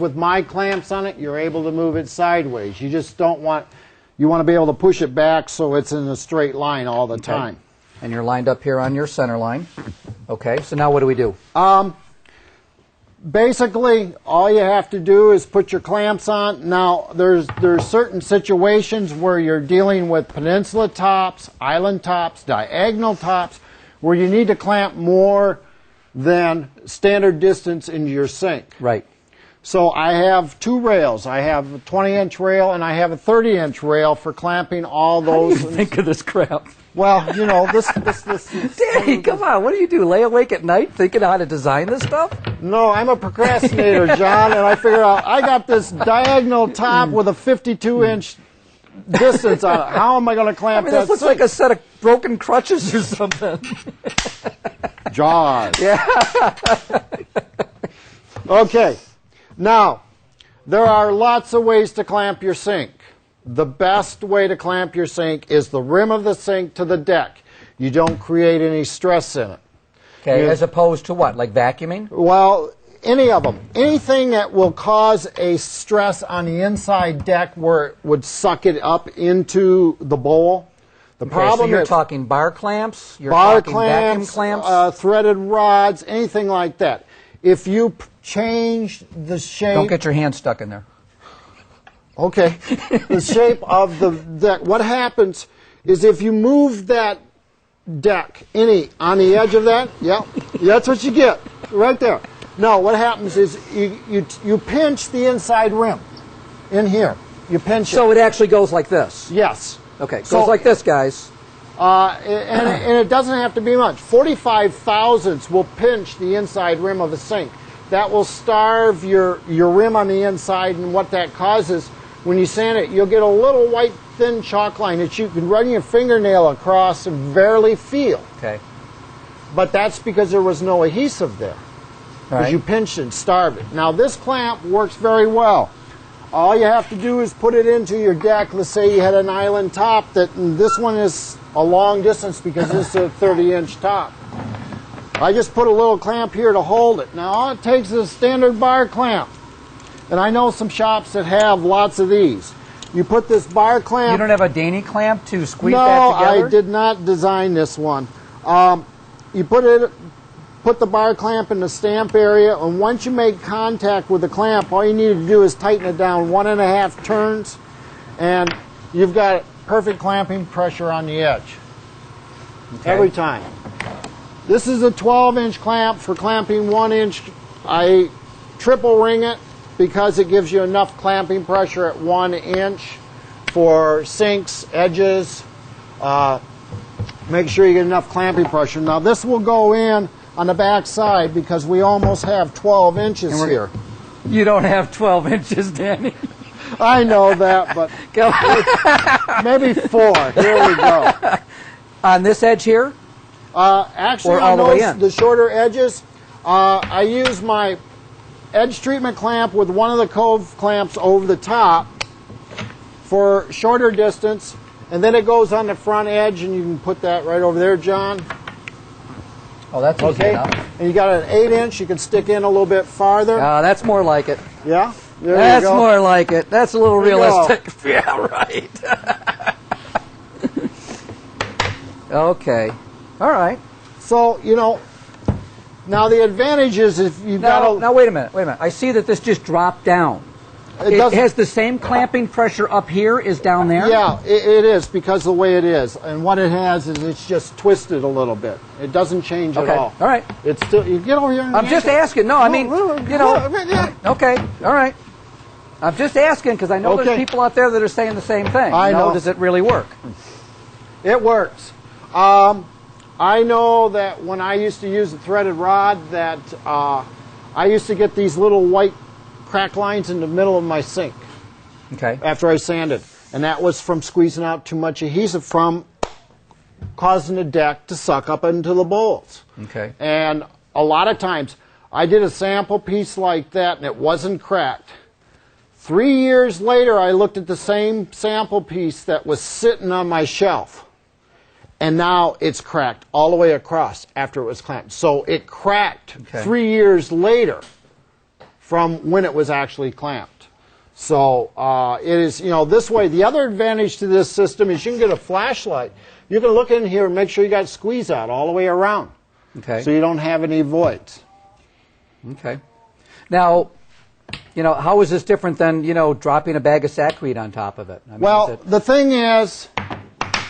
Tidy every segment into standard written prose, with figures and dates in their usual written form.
with my clamps on it, you're able to move it sideways. You just don't want, you want to be able to push it back so it's in a straight line all the time. And you're lined up here on your center line. Okay, so now what do we do? Basically, all you have to do is put your clamps on. Now, there's certain situations where you're dealing with peninsula tops, island tops, diagonal tops, where you need to clamp more than standard distance into your sink. Right. So I have two rails. I have a 20-inch rail and I have a 30-inch rail for clamping all those. How do you think of this crap? Well, you know, this Danny, come on. What do you do? Lay awake at night thinking how to design this stuff? No, I'm a procrastinator, John, and I figure out I got this diagonal top with a 52-inch distance on it. How am I going to clamp that? This looks like a set of broken crutches or something. Jaws. Yeah. Okay. Now, there are lots of ways to clamp your sink. The best way to clamp your sink is the rim of the sink to the deck. You don't create any stress in it. Okay, as opposed to what, like vacuuming? Well, any of them. Anything that will cause a stress on the inside deck where it would suck it up into the bowl. The problem so you're is talking bar clamps, you're talking vacuum clamps, threaded rods, anything like that. If you change the shape... Don't get your hand stuck in there. Okay. The shape of the deck. What happens is if you move that deck on the edge of that, yeah, that's what you get right there. No, what happens is you pinch the inside rim in here. You pinch it. So it actually goes like this? Yes. Okay, it goes like this, guys. And it doesn't have to be much. 45 thousandths will pinch the inside rim of a sink. That will starve your rim on the inside, and what that causes, when you sand it, you'll get a little white thin chalk line that you can run your fingernail across and barely feel. Okay. But that's because there was no adhesive there. Because you pinched and starved it. Now this clamp works very well. All you have to do is put it into your deck. Let's say you had an island top, and this one is a long distance because this is a 30-inch top. I just put a little clamp here to hold it. Now all it takes is a standard bar clamp. And I know some shops that have lots of these. You put this bar clamp... You don't have a Danny clamp to squeeze that together? No, I did not design this one. You put the bar clamp in the stamp area, and once you make contact with the clamp, all you need to do is tighten it down 1.5 turns, and you've got perfect clamping pressure on the edge. Okay. Every time. This is a 12-inch clamp for clamping 1 inch. I triple ring it because it gives you enough clamping pressure at 1 inch for sinks, edges. Make sure you get enough clamping pressure. Now this will go in on the back side because we almost have 12 inches here. You don't have 12 inches, Danny. I know that, but maybe 4. Here we go. On this edge here? Actually, or all the way in? The shorter edges, I use my edge treatment clamp with one of the cove clamps over the top for shorter distance, and then it goes on the front edge, and you can put that right over there, John. Oh, that's easy enough. And you got an 8-inch. You can stick in a little bit farther. That's more like it. Yeah? There That's you go. more like it. That's a little realistic. Yeah, right. Okay. All right. So, you know, now the advantage is if you've got a... Now, wait a minute. I see that this just dropped down. It has the same clamping pressure up here as down there? Yeah, it is because of the way it is. And what it has is it's just twisted a little bit. It doesn't change at all. All right. It's still... You get over here and... I'm just asking. No, I mean, you know... Okay. All right. I'm just asking because I know there's people out there that are saying the same thing. I know. Does it really work? It works. I know that when I used to use a threaded rod that I used to get these little white crack lines in the middle of my sink after I sanded. And that was from squeezing out too much adhesive from causing the deck to suck up into the bowls. Okay. And a lot of times I did a sample piece like that and it wasn't cracked. 3 years later I looked at the same sample piece that was sitting on my shelf. And now it's cracked all the way across after it was clamped. So it cracked 3 years later from when it was actually clamped. So it is, this way. The other advantage to this system is you can get a flashlight. You can look in here and make sure you got squeeze out all the way around. Okay. So you don't have any voids. Okay. Now, how is this different than, dropping a bag of sackweed on top of it? I mean, well, the thing is,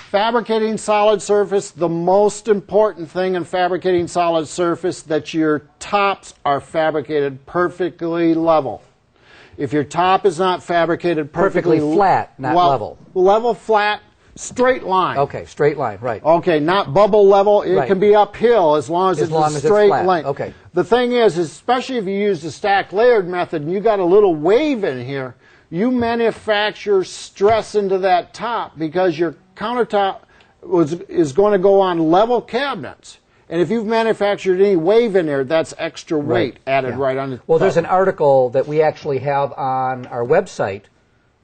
fabricating solid surface, the most important thing in fabricating solid surface, that your tops are fabricated perfectly level. If your top is not fabricated perfectly flat, not level. Level, flat, straight line. Okay, straight line, right. Okay, not bubble level. It can be uphill as long as it's a straight line. Okay. The thing is, especially if you use the stack layered method and you got a little wave in here, you manufacture stress into that top because your countertop is going to go on level cabinets. And if you've manufactured any wave in there, that's extra weight added right on the top. Well, there's an article that we actually have on our website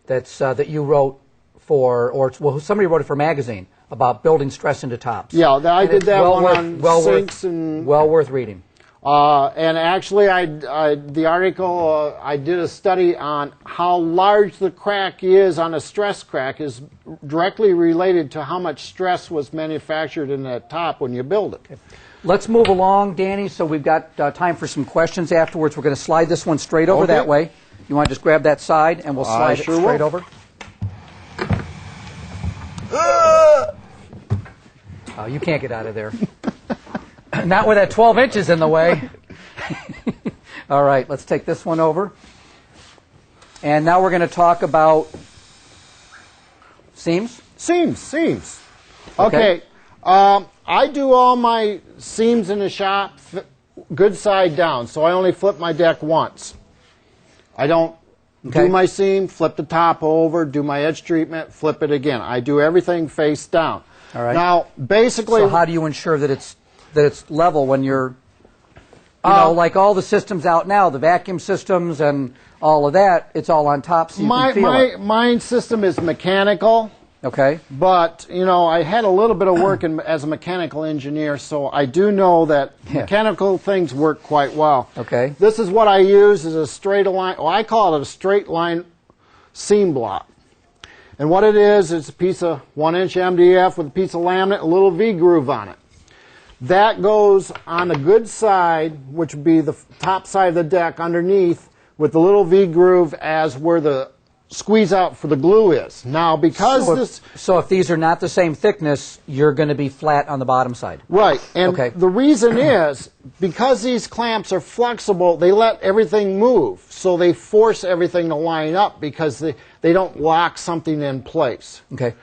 that's that you wrote for, somebody wrote it for a magazine about building stress into tops. Yeah, I did that one on sinks and well worth reading. And actually, the article, I did a study on how large the crack is on a stress crack is directly related to how much stress was manufactured in that top when you build it. Okay. Let's move along, Danny, so we've got time for some questions afterwards. We're going to slide this one straight over that way. You want to just grab that side, and we'll slide it straight over? Oh, you can't get out of there. Not with that 12 inches in the way. All right, let's take this one over. And now we're going to talk about seams. Seams. Okay. I do all my seams in the shop good side down, so I only flip my deck once. I don't do my seam, flip the top over, do my edge treatment, flip it again. I do everything face down. All right. Now, basically... So how do you ensure that it's level when you're, like all the systems out now, the vacuum systems and all of that, it's all on top so you can feel it. My system is mechanical. Okay. But, I had a little bit of work as a mechanical engineer, so I do know that mechanical things work quite well. Okay. This is what I use is a straight line, I call it a straight line seam block. And what it is, it's a piece of 1-inch MDF with a piece of laminate, a little V-groove on it. That goes on the good side, which would be the top side of the deck underneath, with the little V-groove as where the squeeze out for the glue is. Now, because So if these are not the same thickness, you're going to be flat on the bottom side. Right. And the reason is, because these clamps are flexible, they let everything move. So they force everything to line up because they don't lock something in place. Okay.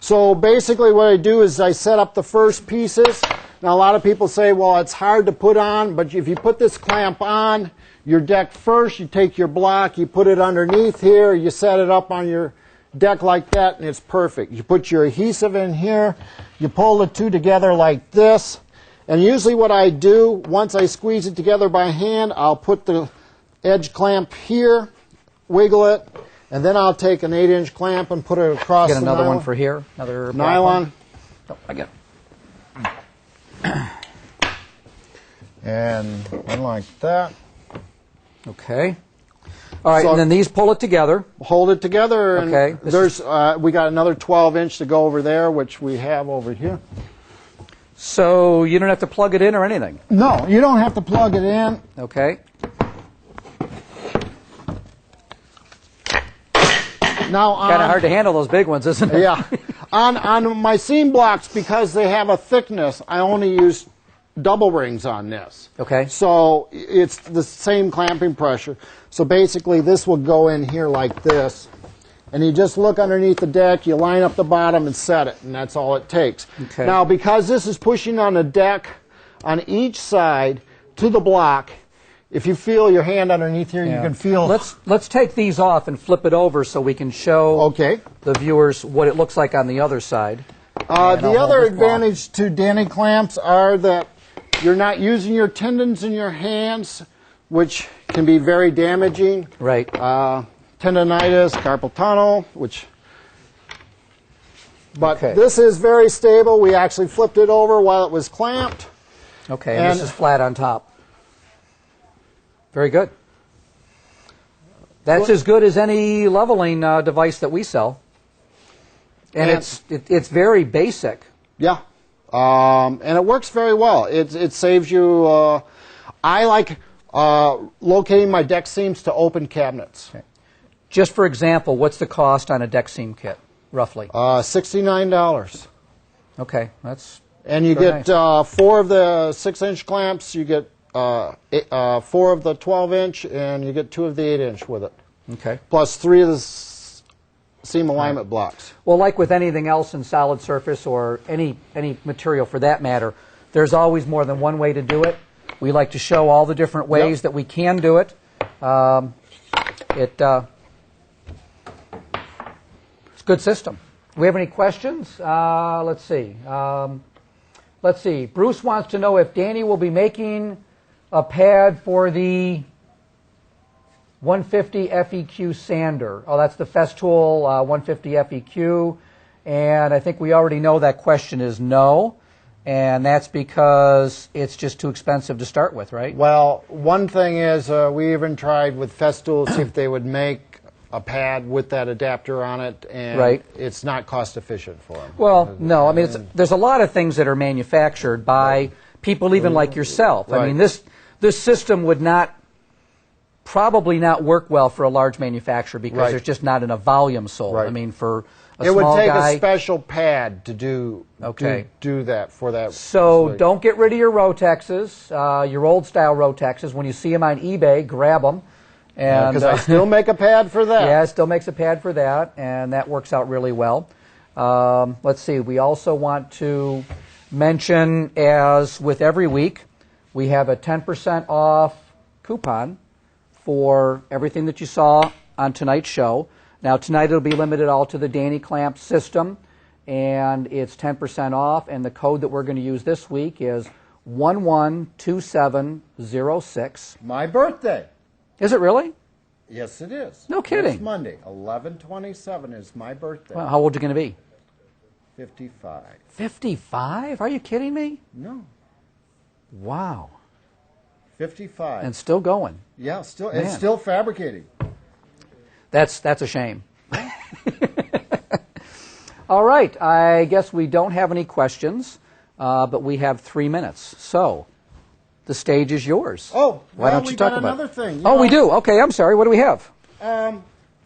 So basically what I do is I set up the first pieces. Now, a lot of people say, well, it's hard to put on, but if you put this clamp on your deck first, you take your block, you put it underneath here, you set it up on your deck like that, and it's perfect. You put your adhesive in here, you pull the two together like this, and usually what I do, once I squeeze it together by hand, I'll put the edge clamp here, wiggle it, and then I'll take an 8-inch clamp and put it across the nylon. Get another one for here, another nylon. Oh, I get it. And one like that. Okay. All right, so and then these pull it together. Hold it together. And okay. There's we got another 12-inch to go over there, which we have over here. So you don't have to plug it in or anything? No, you don't have to plug it in. Okay. Now, kind of hard to handle those big ones, isn't it? Yeah. On my seam blocks, because they have a thickness, I only use double rings on this. Okay. So it's the same clamping pressure. So basically this will go in here like this. And you just look underneath the deck, you line up the bottom and set it, and that's all it takes. Okay. Now, because this is pushing on the deck on each side to the block, if you feel your hand underneath here, you can feel... Let's take these off and flip it over so we can show the viewers what it looks like on the other side. The other advantage to Danny clamps are that you're not using your tendons in your hands, which can be very damaging. Right. Tendonitis, carpal tunnel, which... But this is very stable. We actually flipped it over while it was clamped. Okay, and this is flat on top. Very good. That's as good as any leveling device that we sell. And it's very basic. Yeah. And it works very well. It saves you... I like locating my deck seams to open cabinets. Okay. Just for example, what's the cost on a deck seam kit, roughly? $69. Okay, that's... And you get nice. 4 of the 6-inch clamps, you get 4 of the 12-inch, and you get 2 of the 8-inch with it. Okay. Plus 3 of the seam alignment blocks. Well, like with anything else in solid surface or any material for that matter, there's always more than one way to do it. We like to show all the different ways that we can do it. It's a good system. Do we have any questions? Let's see. Bruce wants to know if Danny will be making a pad for the 150 FEQ sander. Oh, that's the Festool 150 FEQ. And I think we already know that question is no. And that's because it's just too expensive to start with, right? Well, one thing is we even tried with Festool to see if they would make a pad with that adapter on it, and it's not cost efficient for them. Well, no. I mean, there's a lot of things that are manufactured by people even like yourself. I mean, this system would probably not work well for a large manufacturer because there's just not enough volume sold. I mean, for a small guy... It would take a special pad to do that for that. So don't get rid of your Rotexes, your old style Rotexes. When you see them on eBay, grab them. Because I still make a pad for that. Yeah, it still makes a pad for that, and that works out really well. Let's see. We also want to mention, as with every week, we have a 10% off coupon for everything that you saw on tonight's show. Now, tonight it'll be limited all to the Danny clamp system, and it's 10% off, and the code that we're going to use this week is 112706. My birthday. Is it really? Yes, it is. No kidding. It's Monday. 11/27 is my birthday. Well, how old are you going to be? 55. 55? Are you kidding me? No. Wow. 55. And still going. Yeah, it's still fabricating. That's a shame. All right. I guess we don't have any questions, but we have 3 minutes. So the stage is yours. Oh, why don't you talk about another thing? We do. Okay, I'm sorry. What do we have?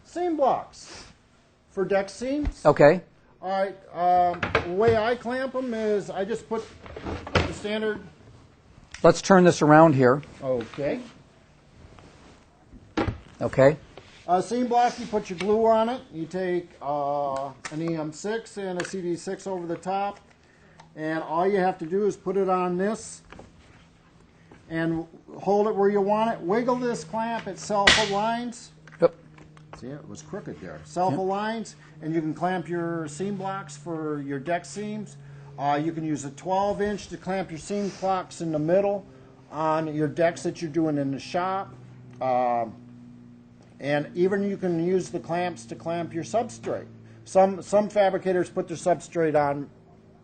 Seam blocks for deck seams. Okay. All right. The way I clamp them is I just put the standard. Let's turn this around here. Okay. Okay. Seam block, you put your glue on it. You take an EM6 and a CD6 over the top, and all you have to do is put it on this and hold it where you want it. Wiggle this clamp, it self-aligns. Yep. See, it was crooked there. Self-aligns, and you can clamp your seam blocks for your deck seams. You can use a 12-inch to clamp your seam blocks in the middle on your decks that you're doing in the shop. And even you can use the clamps to clamp your substrate. Some fabricators put their substrate on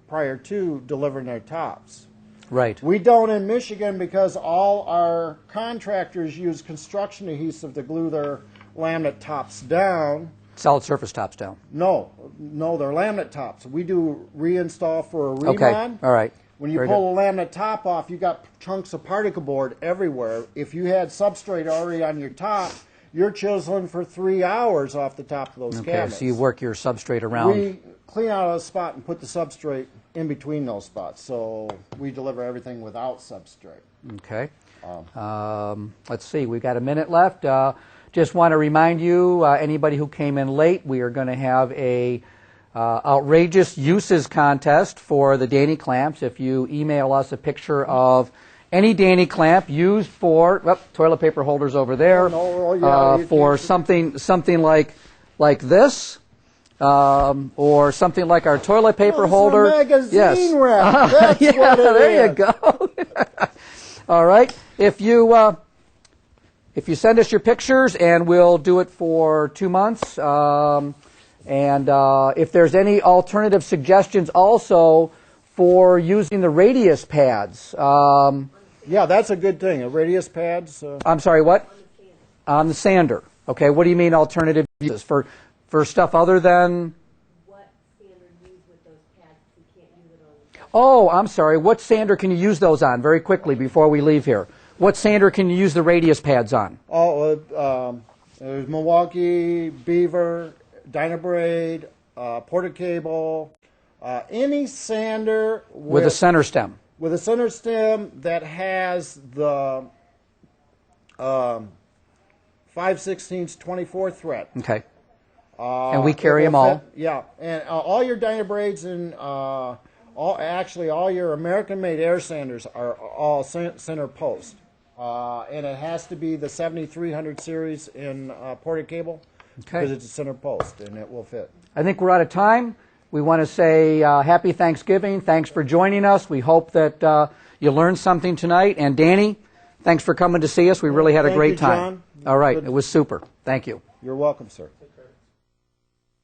prior to delivering their tops. Right. We don't in Michigan because all our contractors use construction adhesive to glue their laminate tops down. Solid surface tops down. No, they're laminate tops. We do reinstall for a remod. Okay, all right. When you pull a laminate top off, you got chunks of particle board everywhere. If you had substrate already on your top, you're chiseling for 3 hours off the top of those cabinets. So you work your substrate around. We clean out a spot and put the substrate in between those spots. So we deliver everything without substrate. Okay. Let's see. We've got a minute left. Just want to remind you, anybody who came in late, we are going to have a outrageous uses contest for the Danny clamps. If you email us a picture of any Danny clamp used for toilet paper holders over there, for something like this, or something like our toilet paper holder. Magazine wrap. That's what it there is. You go. All right. If you send us your pictures, and we'll do it for 2 months. And if there's any alternative suggestions also for using the radius pads. Yeah, that's a good thing. A radius pads. I'm sorry, what? On the sander. Okay, what do you mean alternative uses? For stuff other than... What sander used with those pads if we can't use it on? Oh, I'm sorry. What sander can you use those on very quickly before we leave here? What sander can you use the radius pads on? Oh, there's Milwaukee, Beaver, Dynabraid, Porta Cable, any sander With a center stem. with a center stem that has the 5/16 24 thread. Okay. And we carry them all. Yeah, and all your Dynabraids and all your American-made air sanders are all center post. And it has to be the 7300 series in Porta Cable because it's a center post and it will fit. I think we're out of time. We want to say happy Thanksgiving. Thanks for joining us. We hope that you learned something tonight. And Danny, thanks for coming to see us. We really had a great time. John. All right. It was super. Thank you. You're welcome, sir.